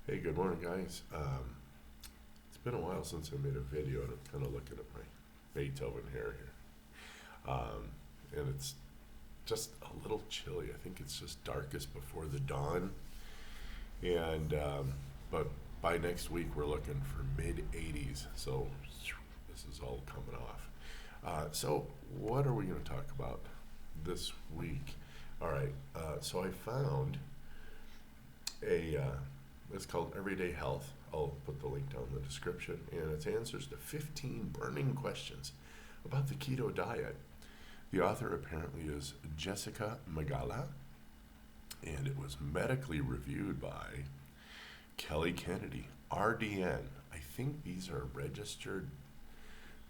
Hey, good morning, guys. It's been a while since I made a video, and I'm kind of looking at my Beethoven hair here. And it's just a little chilly. I think it's just darkest before the dawn. And, but by next week, we're looking for mid 80s. So this is all coming off. So, what are we going to talk about this week? All right. So, I found a it's called Everyday Health. I'll put the link down in the description, and it's answers to 15 burning questions about the keto diet. The author apparently is Jessica Magala, and it was medically reviewed by Kelly Kennedy, RDN. I think these are registered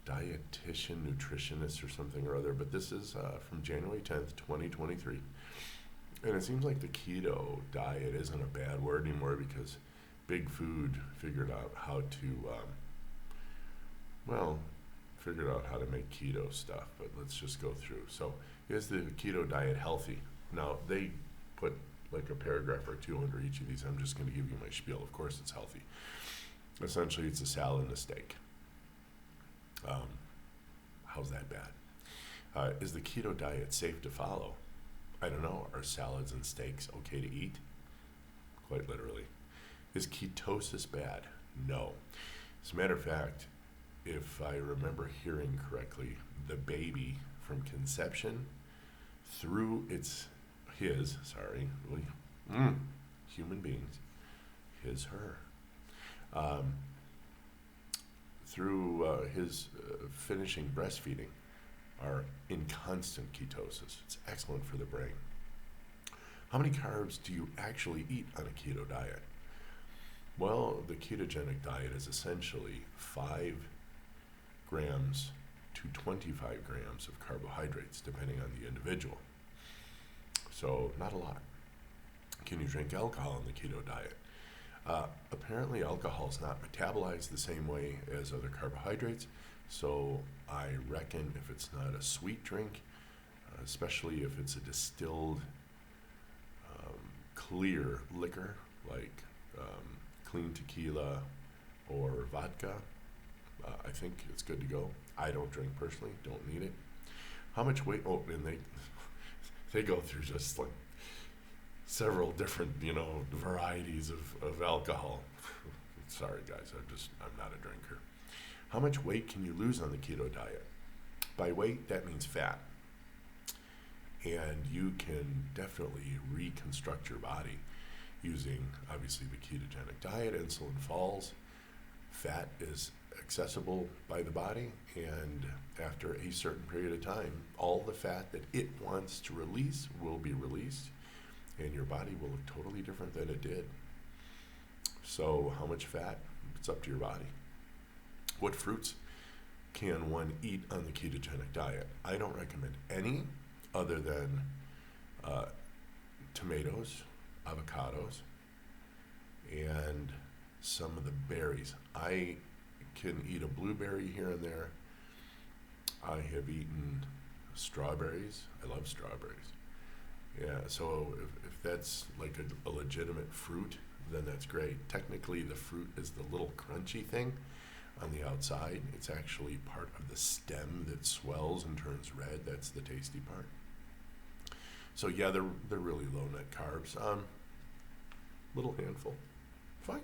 dietitian, nutritionist, or something or other, but this is from January 10th, 2023. And it seems like the keto diet isn't a bad word anymore because Big Food figured out how to, well, figured out how to make keto stuff. But let's just go through. So, is the keto diet healthy? Now, they put like a paragraph or two under each of these. I'm just going to give you my spiel. Of course, it's healthy. Essentially, it's a salad and a steak. Um, how's that bad? Is the keto diet safe to follow? I don't know. Are salads and steaks okay to eat? Quite literally. Is ketosis bad? No. As a matter of fact, if I remember hearing correctly, the baby from conception through human beings, her, um, through his finishing breastfeeding are in constant ketosis. It's excellent for the brain. How many carbs do you actually eat on a keto diet? Well, the ketogenic diet is essentially 5 grams to 25 grams of carbohydrates, depending on the individual. So, not a lot. Can you drink alcohol on the keto diet? Apparently, alcohol is not metabolized the same way as other carbohydrates, so I reckon if it's not a sweet drink, especially if it's a distilled, clear liquor like clean tequila or vodka, I think it's good to go. I don't drink personally, don't need it. How much weight? Oh, and they go through just like several different varieties of alcohol. Sorry guys, I'm not a drinker. How much weight can you lose on the keto diet? By weight, that means fat. And you can definitely reconstruct your body using, obviously, the ketogenic diet. Insulin falls. Fat is accessible by the body. And after a certain period of time, all the fat that it wants to release will be released. And your body will look totally different than it did. So, how much fat? It's up to your body. What fruits can one eat on the ketogenic diet? I don't recommend any other than tomatoes, avocados, and some of the berries. I can eat a blueberry here and there. I have eaten strawberries. I love strawberries. Yeah, so if that's like a legitimate fruit, then that's great. Technically, the fruit is the little crunchy thing on the outside. It's actually part of the stem that swells and turns red. That's the tasty part. So yeah, they're really low net carbs. Little handful, fine.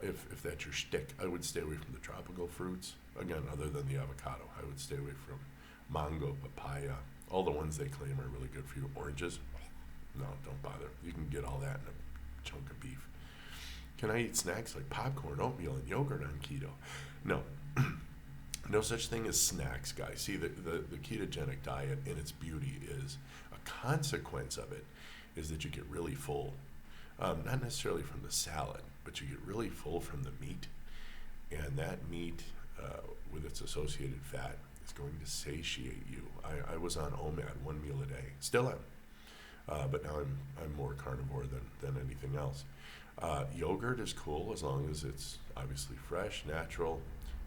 If that's your shtick, I would stay away from the tropical fruits. Again, other than the avocado, I would stay away from mango, papaya, all the ones they claim are really good for you. Oranges, no, don't bother. You can get all that in a chunk of beef. Can I eat snacks like popcorn, oatmeal, and yogurt on keto? No. No such thing as snacks, guys. See, the ketogenic diet in its beauty is a consequence of it is that you get really full. Not necessarily from the salad, but you get really full from the meat. And that meat, with its associated fat, is going to satiate you. I was on OMAD, 1 meal a day. Still am. But now I'm more carnivore than anything else. Yogurt is cool as long as it's obviously fresh, natural.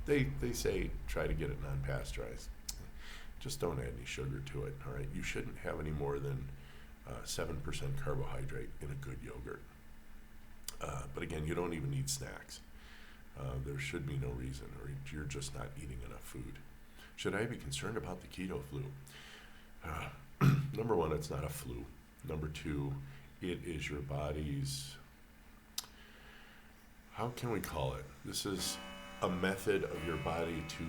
They say try to get it non-pasteurized. Just don't add any sugar to it. All right, you shouldn't have any more than 7% carbohydrate in a good yogurt. But again, you don't even need snacks. There should be no reason, or you're just not eating enough food. Should I be concerned about the keto flu? Number one, it's not a flu. Number two, it is your body's, how can we call it? This is a method of your body to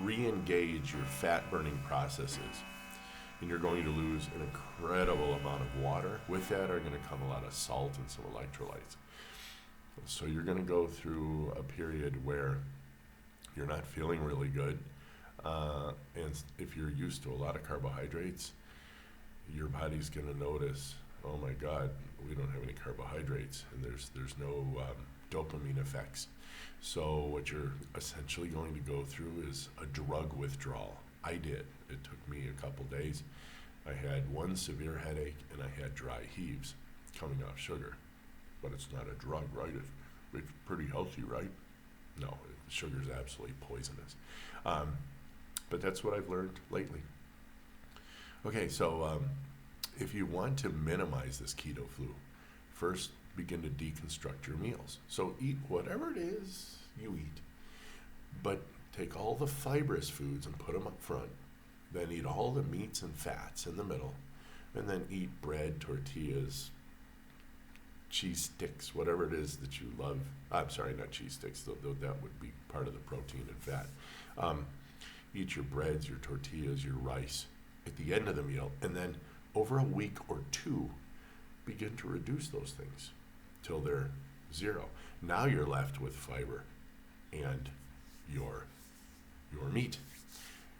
re-engage your fat-burning processes. And you're going to lose an incredible amount of water. With that are going to come a lot of salt and some electrolytes. So you're going to go through a period where you're not feeling really good. And if you're used to a lot of carbohydrates, your body's going to notice, oh my God, we don't have any carbohydrates, and there's no dopamine effects. So what you're essentially going to go through is a drug withdrawal. I did. It took me a couple days. I had one severe headache and I had dry heaves coming off sugar. But it's not a drug, right? It's pretty healthy, right? No, sugar is absolutely poisonous. But that's what I've learned lately. Okay, so if you want to minimize this keto flu, first begin to deconstruct your meals. So eat whatever it is you eat, but take all the fibrous foods and put them up front. Then eat all the meats and fats in the middle, and then eat bread, tortillas, cheese sticks, whatever it is that you love. I'm sorry, not cheese sticks, though that would be part of the protein and fat. Eat your breads, your tortillas, your rice at the end of the meal, and then over a week or two, begin to reduce those things till they're zero. Now you're left with fiber and your meat,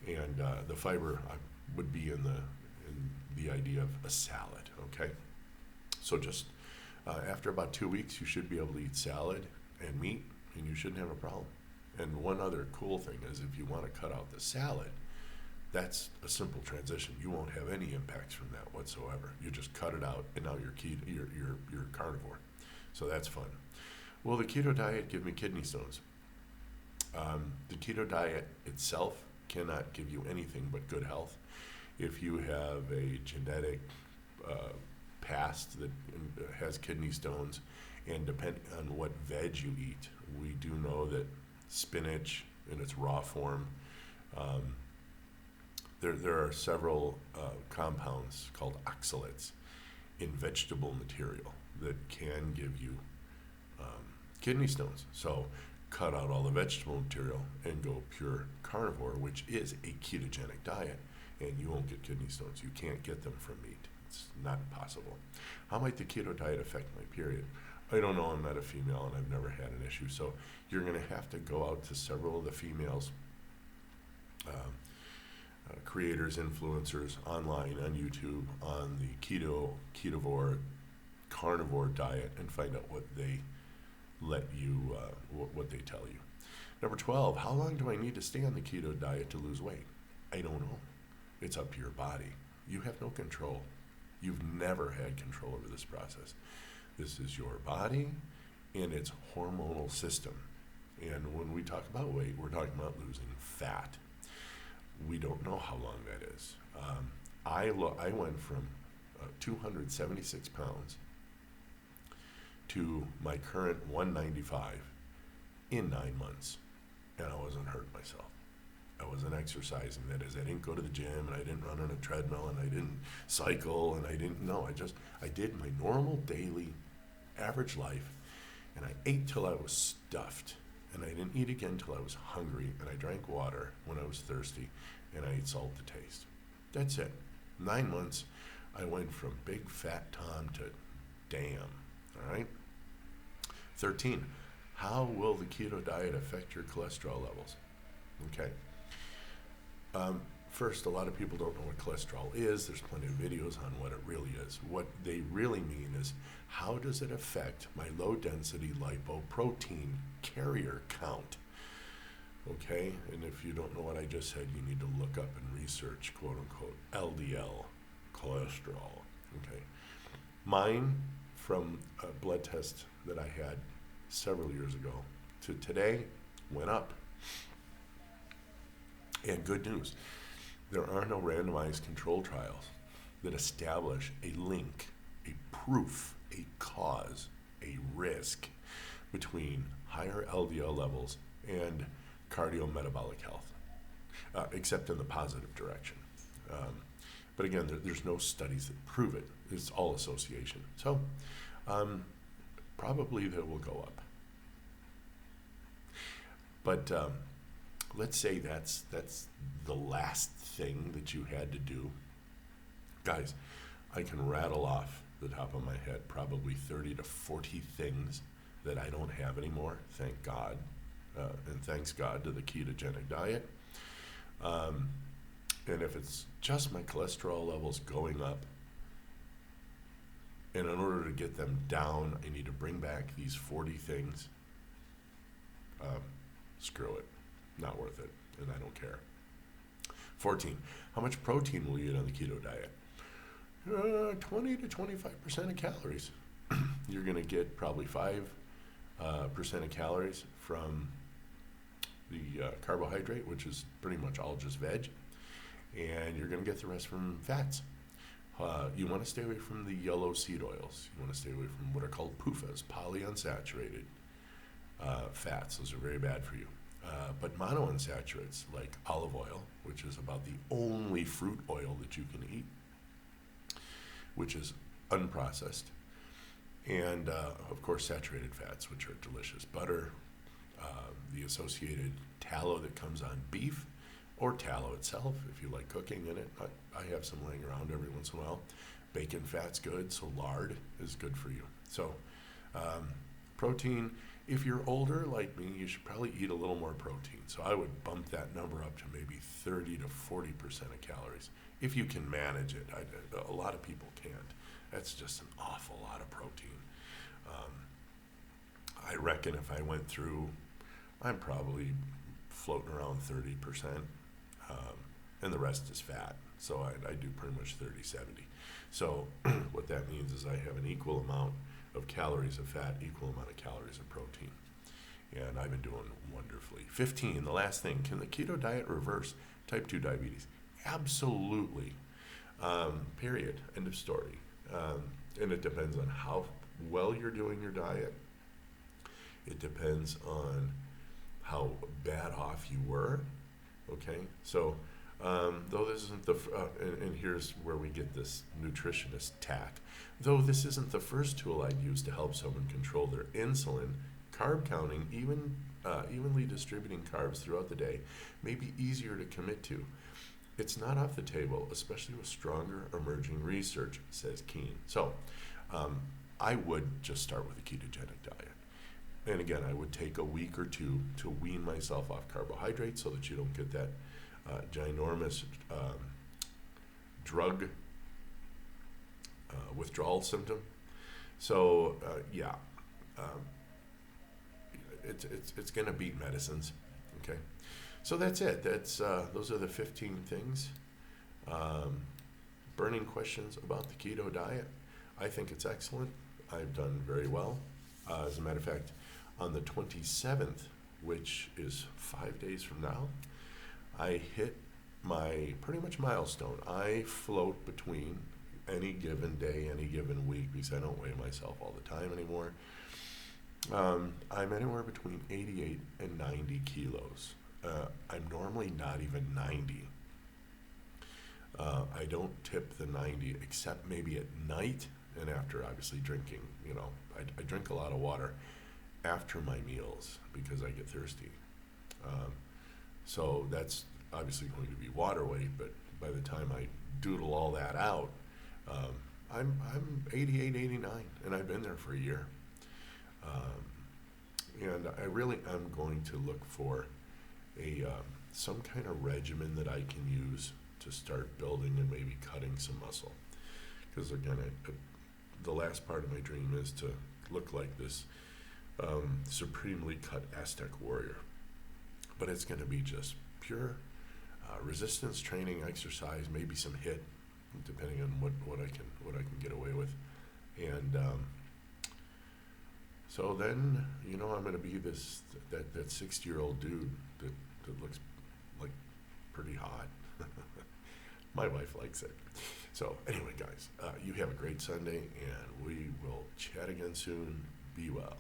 and the fiber would be in the idea of a salad. Okay, so just after about 2 weeks, you should be able to eat salad and meat, and you shouldn't have a problem. And one other cool thing is, if you want to cut out the salad, that's a simple transition. You won't have any impacts from that whatsoever. You just cut it out, and now you're carnivore. So that's fun. Will the keto diet give me kidney stones? The keto diet itself cannot give you anything but good health. If you have a genetic past that has kidney stones, and depending on what veg you eat, we do know that spinach in its raw form, there are several compounds called oxalates in vegetable material that can give you kidney stones. So cut out all the vegetable material and go pure carnivore, which is a ketogenic diet, and you won't get kidney stones. You can't get them from meat. It's not possible. How might the keto diet affect my period? I don't know. I'm not a female, and I've never had an issue. So you're going to have to go out to several of the females, creators, influencers online on YouTube on the ketovore, carnivore diet, and find out what they let you, what they tell you. Number 12, how long do I need to stay on the keto diet to lose weight? I don't know. It's up to your body. You have no control. You've never had control over this process. This is your body and its hormonal system. And when we talk about weight, we're talking about losing fat. We don't know how long that is. I went from 276 pounds to my current 195 in 9 months, and I wasn't hurting myself. I wasn't exercising. That is, I didn't go to the gym, and I didn't run on a treadmill, and I didn't cycle, and I did my normal daily average life, and I ate till I was stuffed, and I didn't eat again till I was hungry, and I drank water when I was thirsty, and I ate salt to taste. That's it. 9 months, I went from big fat Tom to damn. All right? 13, how will the keto diet affect your cholesterol levels? Okay. First, a lot of people don't know what cholesterol is. There's plenty of videos on what it really is. What they really mean is, how does it affect my low-density lipoprotein carrier count? Okay, and if you don't know what I just said, you need to look up and research, quote-unquote, LDL cholesterol. Okay, mine from a blood test that I had several years ago to today went up. And good news, there are no randomized control trials that establish a link, a proof, a cause, a risk between higher LDL levels and cardiometabolic health, except in the positive direction. But again, there's no studies that prove it. It's all association. So probably that will go up. But let's say that's the last thing that you had to do. Guys, I can rattle off the top of my head probably 30 to 40 things that I don't have anymore, thank God. And thanks God to the ketogenic diet. And if it's just my cholesterol levels going up, and in order to get them down, I need to bring back these 40 things, screw it. Not worth it, and I don't care. 14, how much protein will you eat on the keto diet? 20 to 25% of calories. You're going to get probably 5% of calories from the carbohydrate, which is pretty much all just veg, and you're going to get the rest from fats. You want to stay away from the yellow seed oils. You want to stay away from what are called PUFAs, polyunsaturated fats. Those are very bad for you. But monounsaturates like olive oil, which is about the only fruit oil that you can eat, which is unprocessed, and of course saturated fats, which are delicious. Butter, the associated tallow that comes on beef, or tallow itself if you like cooking in it. I have some laying around every once in a while. Bacon fat's good, so lard is good for you. So protein, if you're older like me, you should probably eat a little more protein. So I would bump that number up to maybe 30 to 40% of calories, if you can manage it. A lot of people can't. That's just an awful lot of protein. I reckon if I went through, I'm probably floating around 30%, and the rest is fat. So I do pretty much 30-70. So what that means is I have an equal amount of calories of fat, equal amount of calories of protein. And I've been doing wonderfully. 15, the last thing, can the keto diet reverse type 2 diabetes? Absolutely. Period. End of story. And it depends on how well you're doing your diet. It depends on how bad off you were. Okay? So, though this isn't the, and here's where we get this nutritionist tack. Though this isn't the first tool I'd use to help someone control their insulin, carb counting, evenly distributing carbs throughout the day, may be easier to commit to. It's not off the table, especially with stronger emerging research, says Keene. So, I would just start with a ketogenic diet. And again, I would take a week or two to wean myself off carbohydrates so that you don't get that ginormous drug withdrawal symptom. So, it's going to beat medicines. Okay. So that's it. That's those are the 15 things. Burning questions about the keto diet. I think it's excellent. I've done very well. As a matter of fact, on the 27th, which is 5 days from now, I hit my pretty much milestone. I float between any given day, any given week, because I don't weigh myself all the time anymore. I'm anywhere between 88 and 90 kilos. I'm normally not even 90. I don't tip the 90 except maybe at night and after obviously drinking. You know, I drink a lot of water after my meals because I get thirsty. So that's obviously going to be water weight, but by the time I doodle all that out, I'm 88, 89, and I've been there for a year. And I really am going to look for some kind of regimen that I can use to start building and maybe cutting some muscle. Because again, the last part of my dream is to look like this supremely cut Aztec warrior. But it's going to be just pure resistance training, exercise, maybe some HIIT, depending on what I can get away with. And so then, you know, I'm going to be that 60-year-old dude that looks like pretty hot. My wife likes it. So anyway, guys, you have a great Sunday, and we will chat again soon. Be well.